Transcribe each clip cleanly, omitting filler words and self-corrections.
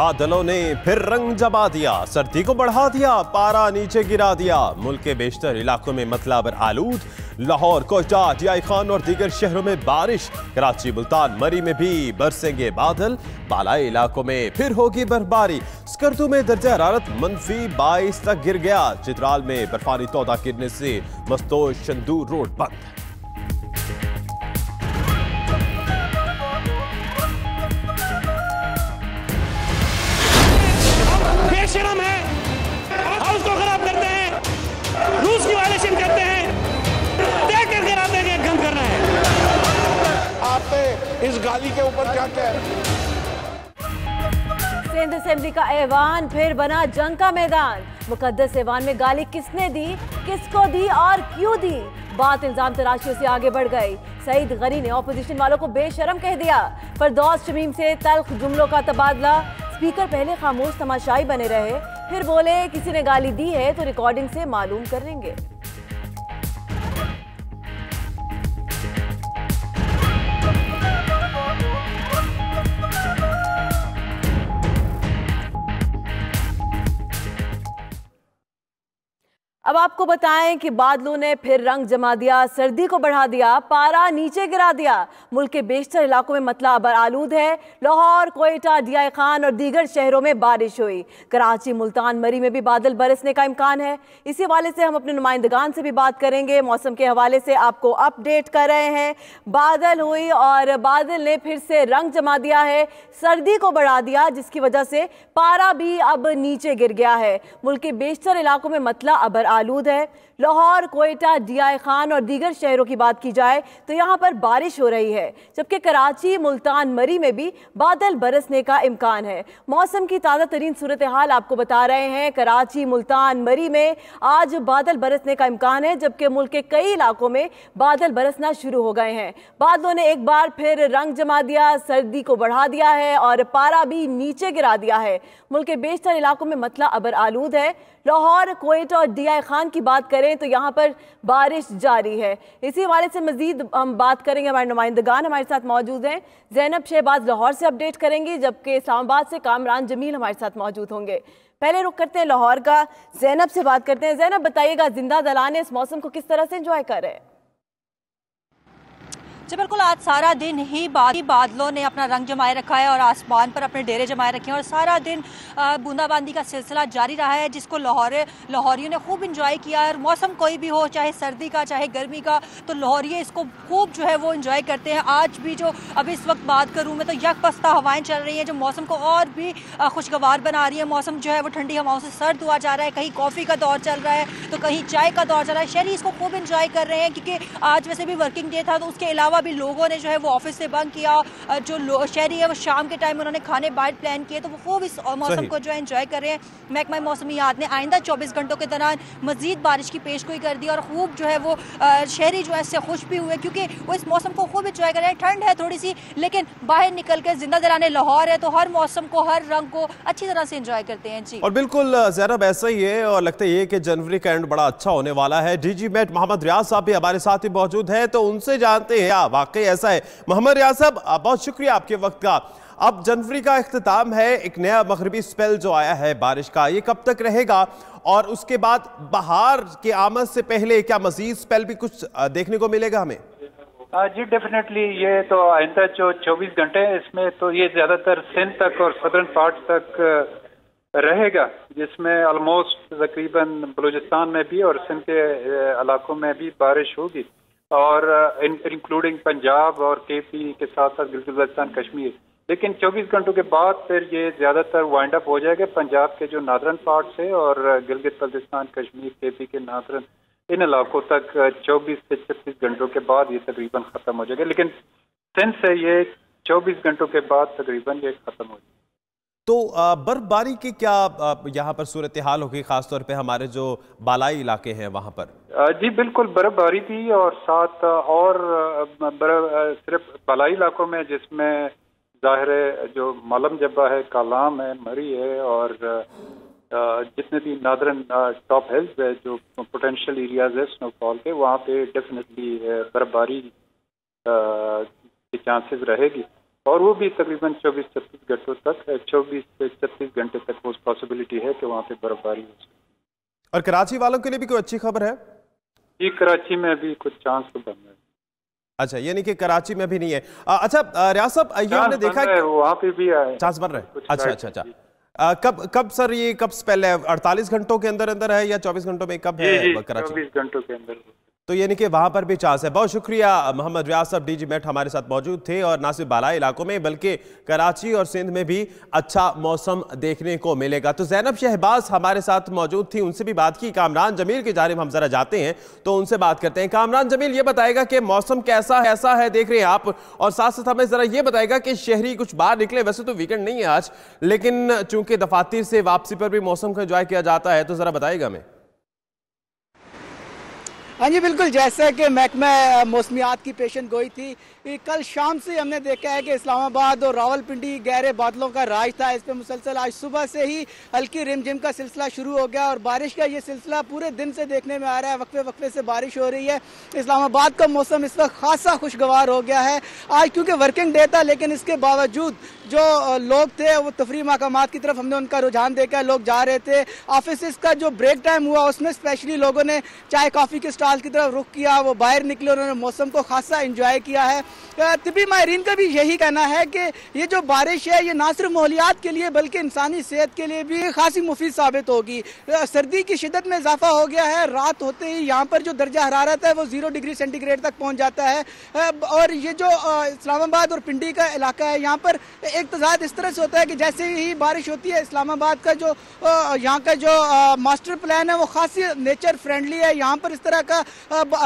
बादलों ने फिर रंग जमा दिया, सर्दी को बढ़ा दिया, पारा नीचे गिरा दिया। मुल्क के बेशतर इलाकों में मतलाबर आलूद। लाहौर, कोयटा, डियाई खान और दीगर शहरों में बारिश। कराची, मुल्तान, मरी में भी बरसेंगे बादल। बालाई इलाकों में फिर होगी बर्फबारी। स्कर्दू में दर्जा हरारत -22 तक गिर गया। चित्राल में बर्फानी तौदा गिरने से मस्तोश शंदूर रोड बंद। बेशरम है, हाउस को खराब करते हैं, रूल्स की वायलेशन करते हैं, देख कर गिराते हैं, गंद करना है। आप इस गाली के ऊपर क्या कह रहे हैं? सिंध असेंबली का ऐवान फिर बना जंग का मैदान। मुकद्दस ऐवान में गाली किसने दी, किसको दी और क्यों दी? बात इल्जाम तराशियों से आगे बढ़ गई। सईद गनी ने ऑपोजिशन वालों को बेशरम कह दिया। फरदौस शमीम से तल्ख जुमलों का तबादला। स्पीकर पहले खामोश तमाशाई बने रहे, फिर बोले किसी ने गाली दी है तो रिकॉर्डिंग से मालूम कर लेंगे। अब आपको बताएं कि बादलों ने फिर रंग जमा दिया, सर्दी को बढ़ा दिया, पारा नीचे गिरा दिया। मुल्क के बेशतर इलाकों में मतला अबर आलूद है। लाहौर, कोयटा, डियाई खान और दीगर शहरों में बारिश हुई। कराची, मुल्तान, मरी में भी बादल बरसने का इम्कान है। इसी हवाले से हम अपने नुमाइंदगान से भी बात करेंगे। मौसम के हवाले से आपको अपडेट कर रहे हैं। बादल हुई और बादल ने फिर से रंग जमा दिया है, सर्दी को बढ़ा दिया, जिसकी वजह से पारा भी अब नीचे गिर गया है। मुल्क के बेशतर इलाकों में मतला अबर आलूद है। लाहौर, कोयटा, डियाई खान और दीगर शहरों की बात की जाए तो यहाँ पर बारिश हो रही है, जबकि कराची, मुल्तान, मरी में भी बादल बरसने का इम्कान है। मौसम की ताज़ा तरीन सूरत हाल आपको बता रहे हैं। कराची, मुल्तान, मरी में आज बादल बरसने का इम्कान है, जबकि मुल्क के कई इलाकों में बादल बरसना शुरू हो गए हैं। बादलों ने एक बार फिर रंग जमा दिया, सर्दी को बढ़ा दिया है और पारा भी नीचे गिरा दिया है। मुल्क के बेशतर इलाकों में मतला अबर आलूद है। लाहौर, कोयटा और डियाई खान की बात करें तो यहाँ पर बारिश जारी है। इसी हवाले से मजीद हम बात करेंगे। हमारे नुमाइंदगान हमारे साथ मौजूद हैं। ज़ैनब शहबाज लाहौर से अपडेट करेंगी, जबकि इस्लामाबाद से कामरान जमील हमारे साथ मौजूद होंगे। पहले रुख करते हैं लाहौर का, ज़ैनब से बात करते हैं। ज़ैनब, बताइएगा जिंदा दलाने इस मौसम को किस तरह से एंजॉय कर रहे हैं? जी बिल्कुल, आज सारा दिन ही बादलों ने अपना रंग जमाए रखा है और आसमान पर अपने डेरे जमाए रखे हैं और सारा दिन बूंदाबांदी का सिलसिला जारी रहा है, जिसको लाहौरियों ने खूब इंजॉय किया है। और मौसम कोई भी हो, चाहे सर्दी का चाहे गर्मी का, तो लाहौरिये इसको खूब जो है वो इंजॉय करते हैं। आज भी जो अभी इस वक्त बात करूँ मैं तो यकपस्ता हवाएं चल रही हैं, जो मौसम को और भी खुशगवार बना रही है। मौसम जो है वो ठंडी हवाओं से सर्द हुआ जा रहा है। कहीं कॉफ़ी का दौर चल रहा है तो कहीं चाय का दौर चल रहा है। शहरी इसको खूब इंजॉय कर रहे हैं, क्योंकि आज वैसे भी वर्किंग डे था, तो उसके अलावा भी लोगों ने जो है वो ऑफिस से बंक किया। जो शहरी है वो शाम के टाइम उन्होंने खाने बाहर प्लान किए, तो वो खूब इस मौसम को जो है एंजॉय कर रहे हैं। महकमा मौसमियात ने आइंदा 24 घंटों के दौरान मजीद बारिश की पेशगोई कर दी और खूब जो है वो शहरी जो है इससे खुश भी हुए, क्योंकि वो इस मौसम को खूब एंजॉय कर रहे हैं। ठंड है थोड़ी सी, लेकिन बाहर निकल कर जिंदा दलाने लाहौर है तो हर मौसम को, हर रंग को अच्छी तरह से एंजॉय करते हैं। जी, और बिल्कुल ज़ैनब ऐसा ही है और लगता है कि जनवरी का एंड बड़ा अच्छा होने वाला है। डीजी मेट मोहम्मद रियाज साहब भी हमारे साथ ही मौजूद है, तो उनसे जानते हैं वाकई ऐसा है। मोहम्मद रियाज साहब, बहुत शुक्रिया आपके वक्त का। अब जनवरी का इख्तिताम है, एक नया मगरबी स्पेल जो आया है बारिश का, ये कब तक रहेगा? और उसके बाद बहार की आमद से पहले क्या मजीद स्पेल भी कुछ देखने को मिलेगा हमें? जी डेफिनेटली, ये तो आइंदा जो 24 घंटे हैं इसमें तो ये ज्यादातर सिंध तक और सदर्न पार्ट तक रहेगा, जिसमें ऑलमोस्ट तकरीबन बलूचिस्तान में भी और सिंध के इलाकों में भी बारिश होगी, और इंक्लूडिंग पंजाब और केपी के साथ साथ गिलगित बल्तिस्तान, कश्मीर। लेकिन 24 घंटों के बाद फिर ये ज्यादातर वाइंड अप हो जाएगा पंजाब के जो नादरन पार्ट है और गिलगित बल्तिस्तान, कश्मीर, केपी के नादरन, इन इलाकों तक 24 से 36 घंटों के बाद ये तकरीबन खत्म हो जाएगा। लेकिन सिंध से ये 24 घंटों के बाद तकरीबन ये खत्म हो जाएगा। तो बर्फबारी की क्या यहाँ पर सूरत हाल होगी, खासतौर पे हमारे जो बालाई इलाके हैं वहाँ पर? जी बिल्कुल, बर्फबारी भी और साथ और सिर्फ बालाई इलाकों में, जिसमें जाहिर है जो मालम जब्बा है, कालाम है, मरी है और जितने भी नादरन टॉप हिल्स है जो पोटेंशियल एरियाज है स्नोफॉल के, वहाँ पे डेफिनेटली बर्फबारी के चांसेस रहेगी। और वो भी तकरीबन 24-36 घंटों तक 24 से 36 घंटे तक वो पॉसिबिलिटी है कि वहाँ पे बर्फबारी हो सके। और कराची वालों के लिए भी कोई अच्छी खबर है? जी, कराची में अभी कुछ चांस तो बन रहे हैं। अच्छा, यानी कि कराची में भी नहीं है। अच्छा रियाज साहब, ये हमने देखा है वहाँ पे भी चांस बन रहे हैं। अच्छा, कब सर ये कब पहले 48 घंटों के अंदर अंदर है या 24 घंटों में कब है कराची? 24 घंटों के अंदर। तो यानी कि वहां पर भी चांस है। बहुत शुक्रिया मोहम्मद रियाज साहब, डीजी मेट हमारे साथ मौजूद थे। और ना सिर्फ बालाई इलाकों में बल्कि कराची और सिंध में भी अच्छा मौसम देखने को मिलेगा। तो ज़ैनब शहबाज हमारे साथ मौजूद थी, उनसे भी बात की। कामरान जमील की जानिब हम जरा जाते हैं तो उनसे बात करते हैं। कामरान जमील, ये बताएगा कि मौसम कैसा है देख रहे हैं आप, और साथ साथ हमें जरा ये बताएगा कि शहरी कुछ बाहर निकले, वैसे तो वीकेंड नहीं है आज, लेकिन चूंकि दफातर से वापसी पर भी मौसम को एंजॉय किया जाता है, तो जरा बताएगा हमें। हाँ जी बिल्कुल, जैसे कि महकमा मौसमियात की पेशन गोई थी, कल शाम से हमने देखा है कि इस्लामाबाद और रावलपिंडी गहरे बादलों का राज था। इस पर मुसलसल आज सुबह से ही हल्की रिमझिम का सिलसिला शुरू हो गया और बारिश का ये सिलसिला पूरे दिन से देखने में आ रहा है। वक्फे वक्फे से बारिश हो रही है। इस्लामाबाद का मौसम इस वक्त खासा खुशगवार हो गया है। आज क्योंकि वर्किंग डे था, लेकिन इसके बावजूद जो लोग थे वो तफरीह मकामात की तरफ हमने उनका रुझान देखा। लोग जा रहे थे। ऑफिस का जो ब्रेक टाइम हुआ उसमें स्पेशली लोगों ने चाय कॉफ़ी के स्टॉल की तरफ रुख किया, वो बाहर निकले, उन्होंने मौसम को खासा इंजॉय किया है। तिब्बी माहिरीन का भी यही कहना है कि ये जो बारिश है ये ना सिर्फ माहौलियात के लिए बल्कि इंसानी सेहत के लिए भी खासी मुफीद साबित होगी। सर्दी की शिद्दत में इजाफा हो गया है। रात होते ही यहाँ पर जो दर्जा हरारत है वो 0 डिग्री सेंटीग्रेड तक पहुँच जाता है। और ये जो इस्लामाबाद और पिंडी का इलाका है, यहाँ पर एक तजाद इस तरह से होता है कि जैसे ही बारिश होती है, इस्लामाबाद का जो यहाँ का जो मास्टर प्लान है वो खासी नेचर फ्रेंडली है। यहाँ पर इस तरह का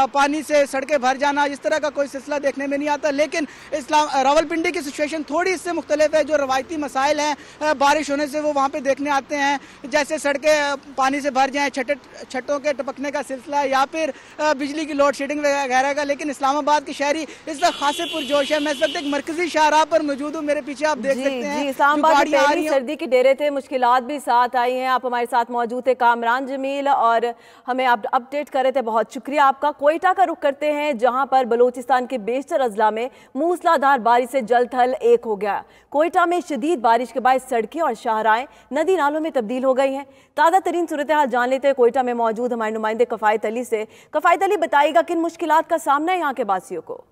पानी से सड़कें भर जाना, इस तरह का कोई सिलसिला देखने में नहीं आता। लेकिन रावलपिंडी की सिचुएशन थोड़ी इससे मुख्तलिफ है। जो रवायती मसाइल हैं बारिश होने से वो वहाँ पे देखने आते हैं, जैसे सड़कें पानी से भर जाएं, छतों के टपकने का सिलसिला या फिर बिजली की लोड शेडिंग वगैरह का। लेकिन इस्लामाबाद के शहरी इस वक्त खासे पुरजोश है। मैं इस वक्त एक मरकजी शाहराह पर मौजूद हूँ, मेरे पीछे आप देख सकते हैं इस्लामाबाद में सर्दी के डेरे थे, मुश्किलात भी साथ आई हैं। आप हमारे साथ मौजूद थे कामरान जमील और हमें आप अपडेट कर रहे थे, बहुत शुक्रिया आपका। कोयटा का रुख करते हैं, जहां पर बलूचिस्तान के बेशतर अजला में मूसलाधार बारिश से जल थल एक हो गया। कोयटा में शदीद बारिश के बाद सड़कें और शाहराएं नदी नालों में तब्दील हो गई हैं। ताज़ा तरीन सूरत हाल जान लेते हैं कोयटा में मौजूद हमारे नुमाइंदे कफायत अली से। कफायत अली, बताइएगा किन मुश्किलात का सामना है यहाँ के वासियों को?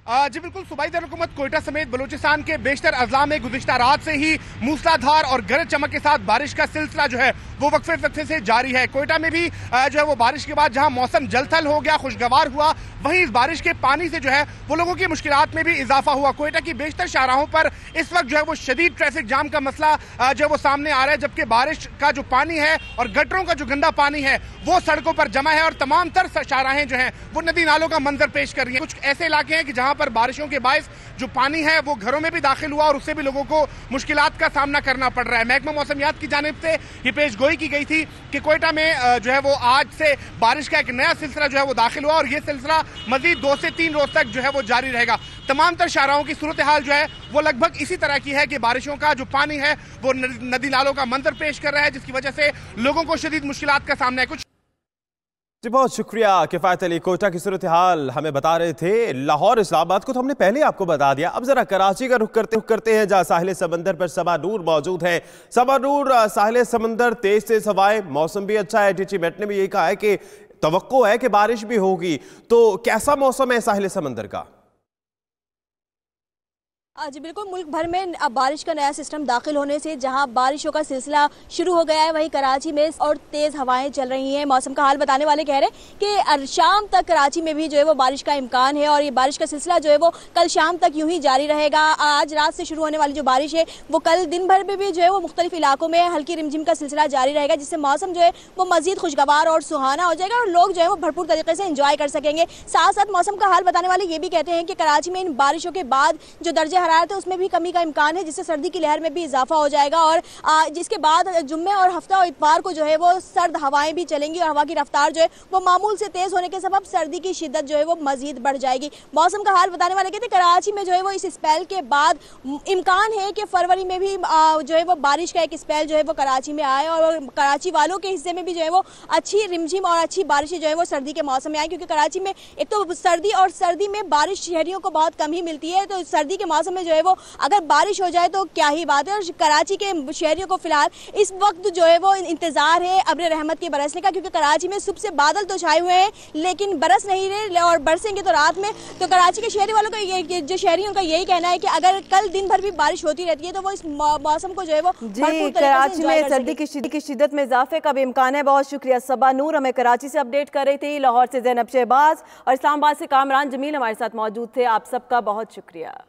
जी बिल्कुल, सूबाई दारुल-हुकूमत कोयटा समेत बलूचिस्तान के बेशतर अजला में गुज़िश्ता रात से ही मूसलाधार और गरज चमक के साथ बारिश का सिलसिला जो है वो वक्फे वक्फे से जारी है। कोयटा में भी जो है वो बारिश के बाद जहां मौसम जलथल हो गया, खुशगवार हुआ, वहीं इस बारिश के पानी से जो है वो लोगों की मुश्किलात में भी इजाफा हुआ। कोयटा की बेशतर शाहराहों पर इस वक्त जो है वो शदीद ट्रैफिक जाम का मसला जो है वो सामने आ रहा है, जबकि बारिश का जो पानी है और गटरों का जो गंदा पानी है वो सड़कों पर जमा है और तमाम तर शाहराहें जो हैं वो नदी नालों का मंजर पेश कर रही हैं। कुछ ऐसे इलाके हैं कि जहां पर बारिशों के बायस जो पानी है वो घरों में भी दाखिल हुआ और उससे भी लोगों को मुश्किलात का सामना करना पड़ रहा है। महकमा मौसमियात की जानिब से ये पेश गोई की गई थी कि कोयटा में जो है वो आज से बारिश का एक नया सिलसिला जो है वो दाखिल हुआ और ये सिलसिला मजीद 2 से 3 रोज तक जो है वो जारी रहेगा। तमाम तर शाहराहों की सूरत हाल जो है वो लगभग इसी तरह की है कि बारिशों का जो पानी है वो नदी नालों का मंजर पेश कर रहा है, जिसकी वजह से लोगों को शदीद मुश्किलात का सामना है। कुछ जी बहुत शुक्रिया किफायत अली, कोयटा की सूरत हाल हमें बता रहे थे। लाहौर इस्लामाबाद को तो हमने पहले आपको बता दिया। अब जरा कराची का रुख करते हैं, जहाँ साहिल समंदर पर सबा नूर मौजूद है। सबा नूर, साहिल समंदर तेज से हवाएं, मौसम भी अच्छा है। डीजी मेट ने भी यही कहा है कि तवक्को है कि बारिश भी होगी, तो कैसा मौसम है साहिल समंदर का? जी बिल्कुल, मुल्क भर में अब बारिश का नया सिस्टम दाखिल होने से जहां बारिशों का सिलसिला शुरू हो गया है, वहीं कराची में और तेज हवाएं चल रही हैं। मौसम का हाल बताने वाले कह रहे हैं कि शाम तक कराची में भी जो है वो बारिश का इम्कान है और ये बारिश का सिलसिला जो है वो कल शाम तक यूं ही जारी रहेगा। आज रात से शुरू होने वाली जो बारिश है वो कल दिन भर में भी जो है वो मुख्तलिफ इलाकों में हल्की रिमझिम का सिलसिला जारी रहेगा, जिससे मौसम जो है वो मजीद खुशगवार और सुहाना हो जाएगा और लोग जो है वो भरपूर तरीके से इंजॉय कर सकेंगे। साथ साथ मौसम का हाल बताने वाले ये भी कहते हैं कि कराची में इन बारिशों के बाद जो दर्जे हरारत है उसमें भी कमी का इम्कान है, जिससे सर्दी की लहर में भी इजाफा हो जाएगा। और जिसके बाद जुम्मे और हफ्ता और इतवार को जो है वो सर्द हवाएं भी चलेंगी और हवा की रफ्तार जो है वो मामूल से तेज होने के सबब सर्दी की शिद्दत जो है वो मजीद बढ़ जाएगी। मौसम का हाल बताने वाले कहते हैं कराची में जो है वो इस स्पेल के बाद इम्कान है कि फरवरी में भी जो है वो बारिश का एक स्पेल जो है वो कराची में आए और कराची वालों के हिस्से में भी जो है वो अच्छी रिमझिम और अच्छी बारिशें जो है वो सर्दी के मौसम में आए, क्योंकि कराची में एक तो सर्दी और सर्दी में बारिश शहरियों को बहुत कम ही मिलती है। तो सर्दी के मौसम में जो है वो अगर बारिश हो जाए तो क्या ही बात है। और कराची के शहरियों को फिलहाल इस वक्त जो है वो इंतजार है अब्र रहमत के बरसने का, क्योंकि कराची में सुबह से बादल तो छाए हुए हैं लेकिन बरस नहीं रहे और बरसेंगे तो रात में। तो कराची के शहरी वालों का जो शहरियों का यही कहना है कि अगर कल दिन भर भी बारिश होती रहती है तो वो इस मौसम को जो है वो कराची में सर्दी की शिद्दत में इजाफे का भी इम्कान है। बहुत शुक्रिया सबा नूर, हमें कराची से अपडेट कर रही थी। लाहौर से ज़ैनब शहबाज और इस्लामाबाद से कामरान जमील हमारे साथ मौजूद थे। आप सबका बहुत शुक्रिया।